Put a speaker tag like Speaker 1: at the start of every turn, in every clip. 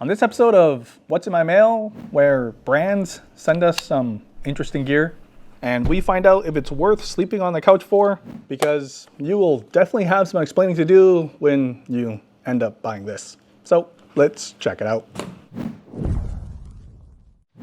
Speaker 1: On this episode of What's in My Mail, where brands send us some interesting gear, and we find out if it's worth sleeping on the couch for, because you will definitely have some explaining to do when you end up buying this. So let's check it out.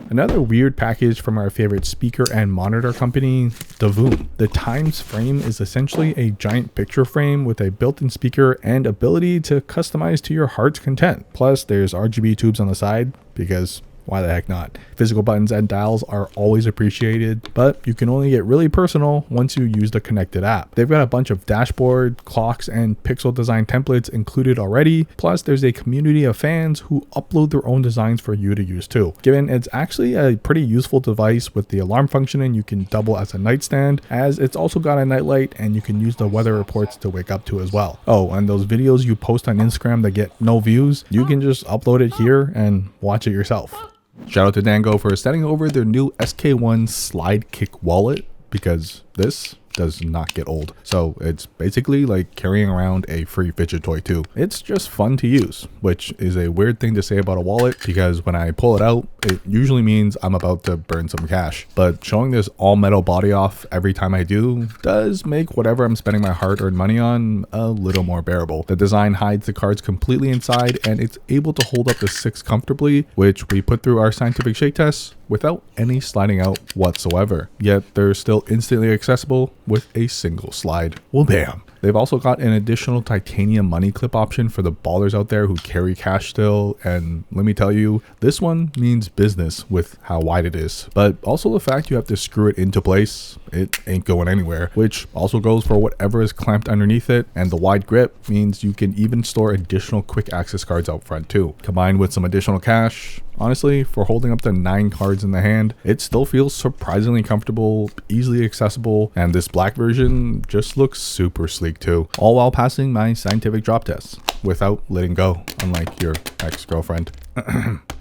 Speaker 2: Another weird package from our favorite speaker and monitor company, Divoom. The Times frame is essentially a giant picture frame with a built-in speaker and ability to customize to your heart's content. Plus, there's RGB tubes on the side, because why the heck not? Physical buttons and dials are always appreciated, but you can only get really personal once you use the connected app. They've got a bunch of dashboard, clocks, and pixel design templates included already. Plus, there's a community of fans who upload their own designs for you to use too. Given it's actually a pretty useful device with the alarm function, and you can double as a nightstand, as it's also got a nightlight and you can use the weather reports to wake up to as well. Oh, and those videos you post on Instagram that get no views, you can just upload it here and watch it yourself. Shout out to Dango for sending over their new SK1 slide kick wallet, because this does not get old. So it's basically like carrying around a free fidget toy too. It's just fun to use, which is a weird thing to say about a wallet, because when I pull it out, it usually means I'm about to burn some cash. But showing this all metal body off every time I do does make whatever I'm spending my hard-earned money on a little more bearable. The design hides the cards completely inside, and it's able to hold up to 6 comfortably, which we put through our scientific shake tests without any sliding out whatsoever. Yet they're still instantly accessible with a single slide. Well, bam. They've also got an additional titanium money clip option for the ballers out there who carry cash still, and let me tell you, this one means business with how wide it is. But also the fact you have to screw it into place, it ain't going anywhere, which also goes for whatever is clamped underneath it, and the wide grip means you can even store additional quick access cards out front too. Combined with some additional cash, honestly, for holding up to 9 cards in the hand, it still feels surprisingly comfortable, easily accessible, and this black version just looks super sleek too, all while passing my scientific drop tests without letting go, unlike your ex-girlfriend.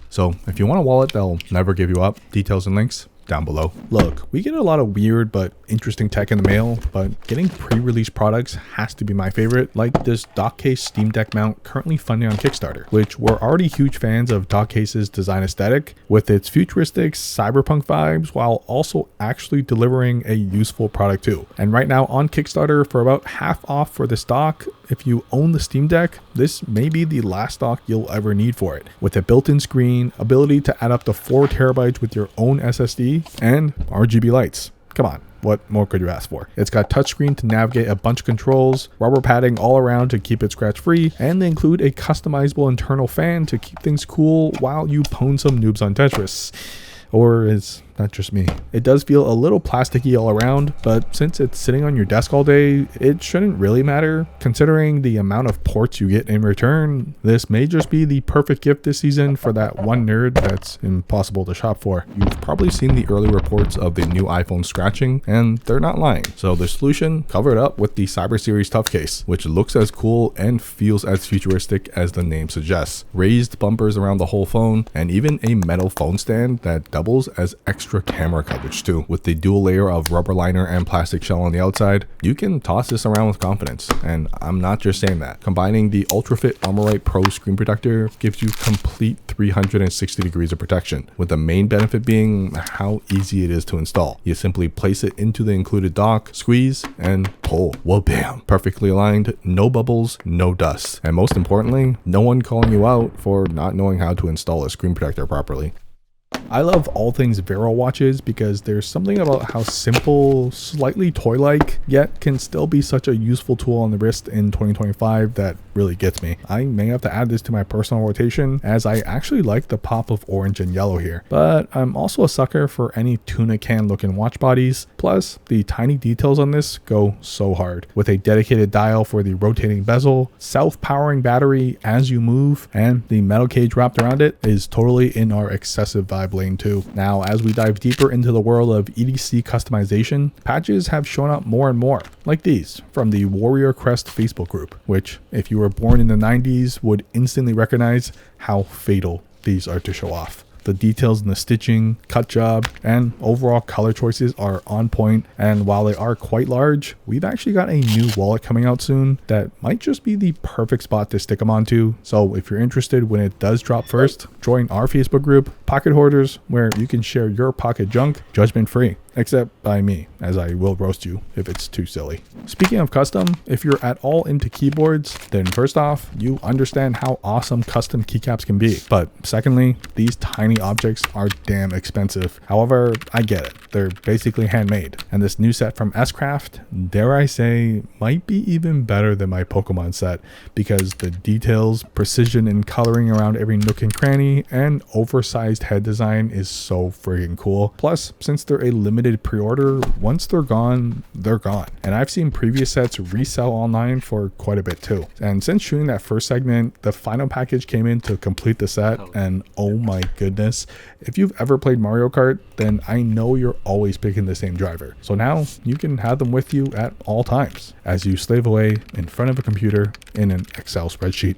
Speaker 2: So if you want a wallet that'll never give you up, details and links down below. Look, we get a lot of weird but interesting tech in the mail, but getting pre-release products has to be my favorite, like this Dockcase Steam Deck mount currently funding on Kickstarter, which we're already huge fans of Dockcase's design aesthetic with its futuristic cyberpunk vibes, while also actually delivering a useful product too. And right now on Kickstarter, for about half off for this dock, if you own the Steam Deck, this may be the last dock you'll ever need for it. With a built-in screen, ability to add up to 4 terabytes with your own SSD, and RGB lights. Come on, what more could you ask for? It's got touchscreen to navigate a bunch of controls, rubber padding all around to keep it scratch free, and they include a customizable internal fan to keep things cool while you pwn some noobs on Tetris. Or is that just me? It does feel a little plasticky all around, but since it's sitting on your desk all day, it shouldn't really matter. Considering the amount of ports you get in return, this may just be the perfect gift this season for that one nerd that's impossible to shop for. You've probably seen the early reports of the new iPhone scratching, and they're not lying. So the solution, cover it up with the Cyber Series Tough Case, which looks as cool and feels as futuristic as the name suggests. Raised bumpers around the whole phone, and even a metal phone stand that doubles as extra camera coverage too. With the dual layer of rubber liner and plastic shell on the outside, you can toss this around with confidence, and I'm not just saying that. Combining the UltraFit Armorite Pro screen protector gives you complete 360 degrees of protection, with the main benefit being how easy it is to install. You simply place it into the included dock, squeeze, and pull. Whoa, bam! Perfectly aligned, no bubbles, no dust, and most importantly, no one calling you out for not knowing how to install a screen protector properly. I love all things VERO watches because there's something about how simple, slightly toy-like, yet can still be such a useful tool on the wrist in 2025 that really gets me. I may have to add this to my personal rotation, as I actually like the pop of orange and yellow here, but I'm also a sucker for any tuna can looking watch bodies. Plus, the tiny details on this go so hard, with a dedicated dial for the rotating bezel, self-powering battery as you move, and the metal cage wrapped around it is totally in our excessive vibe lane too. Now, as we dive deeper into the world of EDC customization, patches have shown up more and more, like these from the Warrior Crest Facebook group, which, if you were born in the 90s, would instantly recognize how fatal these are to show off. The details in the stitching, cut job, and overall color choices are on point, and while they are quite large, we've actually got a new wallet coming out soon that might just be the perfect spot to stick them onto. So if you're interested when it does drop first, join our Facebook group, Pocket Hoarders, where you can share your pocket junk judgment free. Except by me, as I will roast you if it's too silly. Speaking of custom, if you're at all into keyboards, then first off, you understand how awesome custom keycaps can be. But secondly, these tiny objects are damn expensive. However, I get it. They're basically handmade. And this new set from S-Craft, dare I say, might be even better than my Pokemon set, because the details, precision in coloring around every nook and cranny, and oversized head design is so friggin' cool. Plus, since they're a limited pre-order, once they're gone, they're gone. And I've seen previous sets resell online for quite a bit too. And since shooting that first segment, the final package came in to complete the set, and oh my goodness, if you've ever played Mario Kart, then I know you're always picking the same driver. So now you can have them with you at all times as you slave away in front of a computer in an Excel spreadsheet.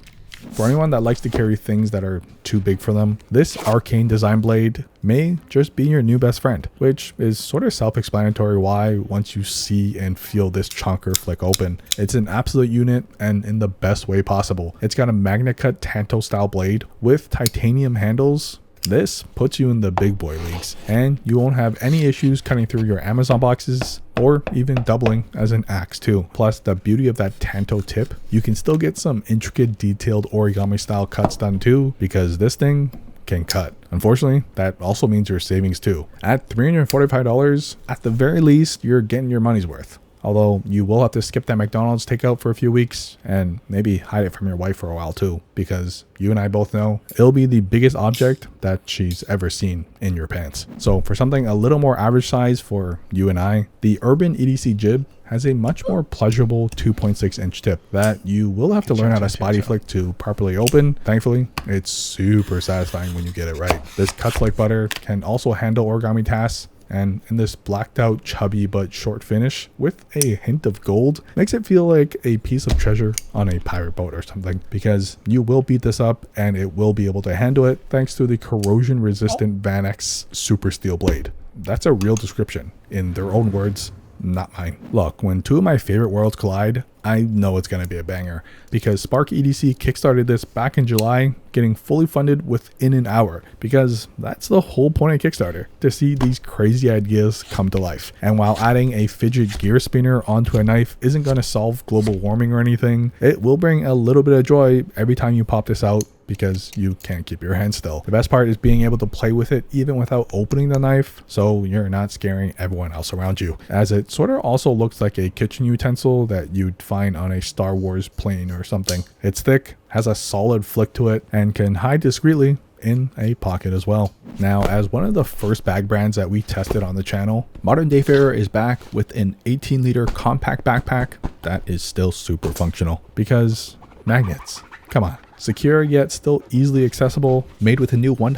Speaker 2: For anyone that likes to carry things that are too big for them, this Arcane design blade may just be your new best friend, which is sort of self-explanatory why once you see and feel this chonker flick open. It's an absolute unit, and in the best way possible. It's got a magnet cut Tanto style blade with titanium handles. This puts you in the big boy leagues, and you won't have any issues cutting through your Amazon boxes or even doubling as an axe too. Plus, the beauty of that Tanto tip, you can still get some intricate detailed origami style cuts done too, because this thing can cut. Unfortunately, that also means your savings too. At $345, at the very least, you're getting your money's worth. Although you will have to skip that McDonald's takeout for a few weeks and maybe hide it from your wife for a while too, because you and I both know it'll be the biggest object that she's ever seen in your pants. So for something a little more average size for you and I, the Urban EDC Jib has a much more pleasurable 2.6 inch tip that you will have to learn how to spotty flick to properly open. Thankfully, it's super satisfying when you get it right. This cuts like butter, can also handle origami tasks, and in this blacked out chubby but short finish with a hint of gold makes it feel like a piece of treasure on a pirate boat or something, because you will beat this up and it will be able to handle it thanks to the corrosion resistant Vanex super steel blade. That's a real description in their own words, not mine. Look, when two of my favorite worlds collide, I know it's going to be a banger, because SparkEDC kickstarted this back in July, getting fully funded within an hour, because that's the whole point of Kickstarter, to see these crazy ideas come to life. And while adding a fidget gear spinner onto a knife isn't going to solve global warming or anything, it will bring a little bit of joy every time you pop this out, because you can't keep your hand still. The best part is being able to play with it even without opening the knife, so you're not scaring everyone else around you, as it sort of also looks like a kitchen utensil that you'd find on a Star Wars plane or something. It's thick, has a solid flick to it, and can hide discreetly in a pocket as well. Now, as one of the first bag brands that we tested on the channel, Modern DAYFARER is back with an 18-liter compact backpack that is still super functional, because magnets, come on. Secure yet still easily accessible, made with a new 100%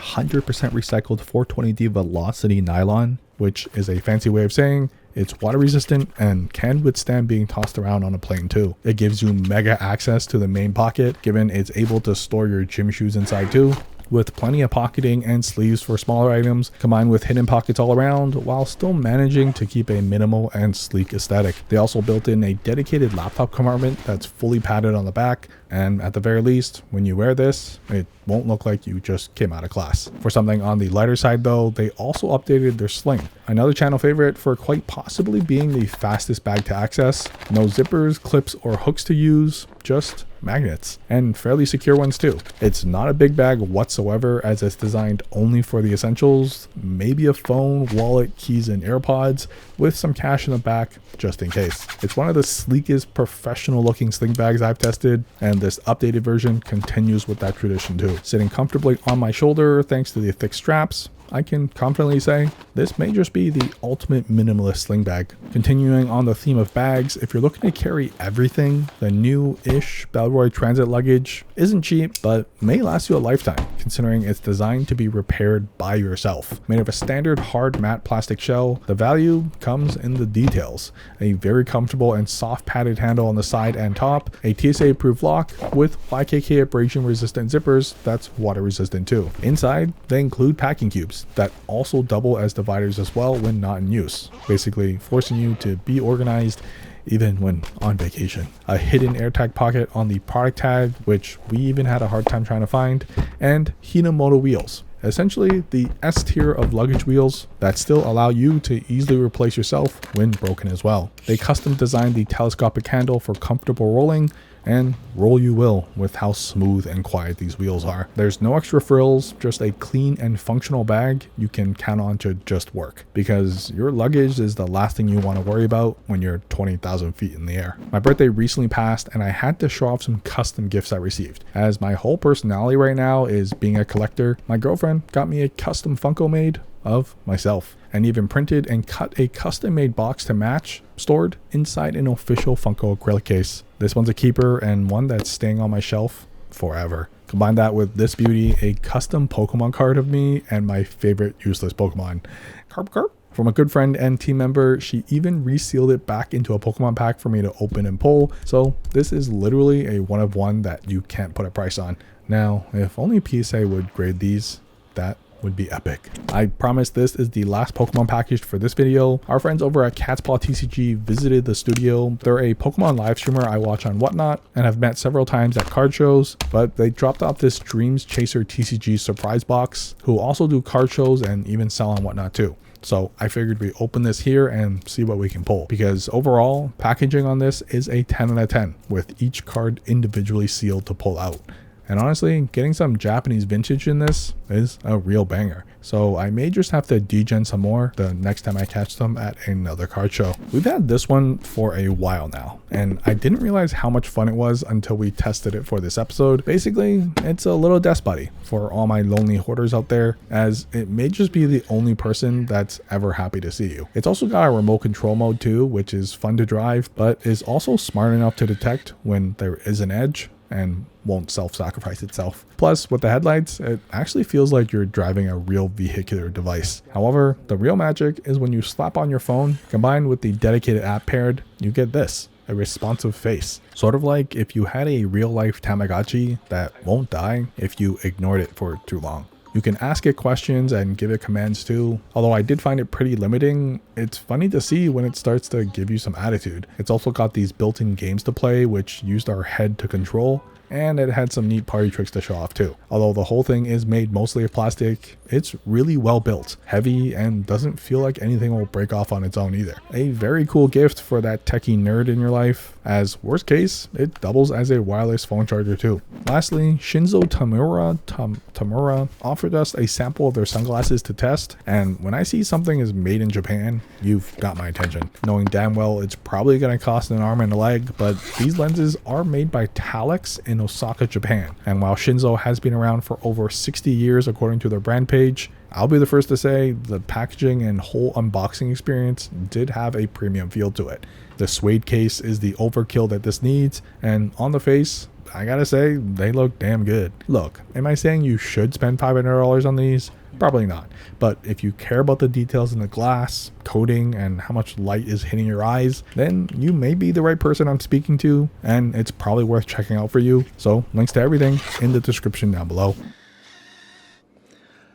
Speaker 2: recycled 420D velocity nylon, which is a fancy way of saying it's water resistant and can withstand being tossed around on a plane too. It gives you mega access to the main pocket, given it's able to store your gym shoes inside too, with plenty of pocketing and sleeves for smaller items, combined with hidden pockets all around, while still managing to keep a minimal and sleek aesthetic. They also built in a dedicated laptop compartment that's fully padded on the back, and at the very least, when you wear this, it won't look like you just came out of class. For something on the lighter side though, they also updated their Sling, another channel favorite for quite possibly being the fastest bag to access. No zippers, clips, or hooks to use, just magnets, and fairly secure ones too. It's not a big bag whatsoever, as it's designed only for the essentials, maybe a phone, wallet, keys, and AirPods, with some cash in the back just in case. It's one of the sleekest professional looking sling bags I've tested, and this updated version continues with that tradition too. Sitting comfortably on my shoulder thanks to the thick straps, I can confidently say this may just be the ultimate minimalist sling bag. Continuing on the theme of bags, if you're looking to carry everything, the new-ish Bellroy transit luggage isn't cheap, but may last you a lifetime, considering it's designed to be repaired by yourself. Made of a standard hard matte plastic shell, the value comes in the details. A very comfortable and soft padded handle on the side and top, a TSA approved lock, stock with YKK abrasion resistant zippers that's water resistant too. Inside, they include packing cubes that also double as dividers as well when not in use, basically forcing you to be organized even when on vacation. A hidden AirTag pocket on the product tag, which we even had a hard time trying to find, and Hinamoto wheels. Essentially the S tier of luggage wheels that still allow you to easily replace yourself when broken as well. They custom designed the telescopic handle for comfortable rolling, and roll you will with how smooth and quiet these wheels are. There's no extra frills, just a clean and functional bag you can count on to just work, because your luggage is the last thing you want to worry about when you're 20,000 feet in the air. My birthday recently passed and I had to show off some custom gifts I received. As my whole personality right now is being a collector, my girlfriend got me a custom Funko made of myself, and even printed and cut a custom made box to match, stored inside an official Funko acrylic case. This one's a keeper and one that's staying on my shelf forever. Combine that with this beauty, a custom Pokemon card of me and my favorite useless Pokemon, Kart. From a good friend and team member, she even resealed it back into a Pokemon pack for me to open and pull. So this is literally a one of one that you can't put a price on. Now, if only PSA would grade these, that would be epic. I promise this is the last Pokemon package for this video. Our friends over at TCG visited the studio. They're a Pokemon live streamer I watch on Whatnot and have met several times at card shows, but they dropped off this DreamchasersTCG surprise box, who also do card shows and even sell on Whatnot too. So I figured we open this here and see what we can pull, because overall packaging on this is a 10 out of 10 with each card individually sealed to pull out. And honestly, getting some Japanese vintage in this is a real banger. So I may just have to degen some more the next time I catch them at another card show. We've had this one for a while now, and I didn't realize how much fun it was until we tested it for this episode. Basically, it's a little desk buddy for all my lonely hoarders out there, as it may just be the only person that's ever happy to see you. It's also got a remote control mode too, which is fun to drive, but is also smart enough to detect when there is an edge and won't self-sacrifice itself. Plus, with the headlights, it actually feels like you're driving a real vehicular device. However, the real magic is when you slap on your phone, combined with the dedicated app paired, you get this, a responsive face. Sort of like if you had a real-life Tamagotchi that won't die if you ignored it for too long. You can ask it questions and give it commands too. Although I did find it pretty limiting, it's funny to see when it starts to give you some attitude. It's also got these built-in games to play which used our head to control, and it had some neat party tricks to show off too. Although the whole thing is made mostly of plastic, it's really well built, heavy, and doesn't feel like anything will break off on its own either. A very cool gift for that techie nerd in your life, as worst case, it doubles as a wireless phone charger too. Lastly, Shinzo Tamura offered us a sample of their sunglasses to test, and when I see something is made in Japan, you've got my attention. Knowing damn well it's probably going to cost an arm and a leg, but these lenses are made by Talix in Osaka, Japan. And while Shinzo has been around for over 60 years according to their brand page, I'll be the first to say the packaging and whole unboxing experience did have a premium feel to it. The suede case is the overkill that this needs, and on the face, I gotta say, they look damn good. Look, am I saying you should spend $500 on these? Probably not. But if you care about the details in the glass, coating, and how much light is hitting your eyes, then you may be the right person I'm speaking to, and it's probably worth checking out for you. So links to everything in the description down below.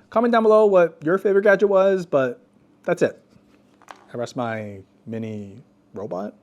Speaker 1: Comment down below what your favorite gadget was, but that's it. I rest my mini robot.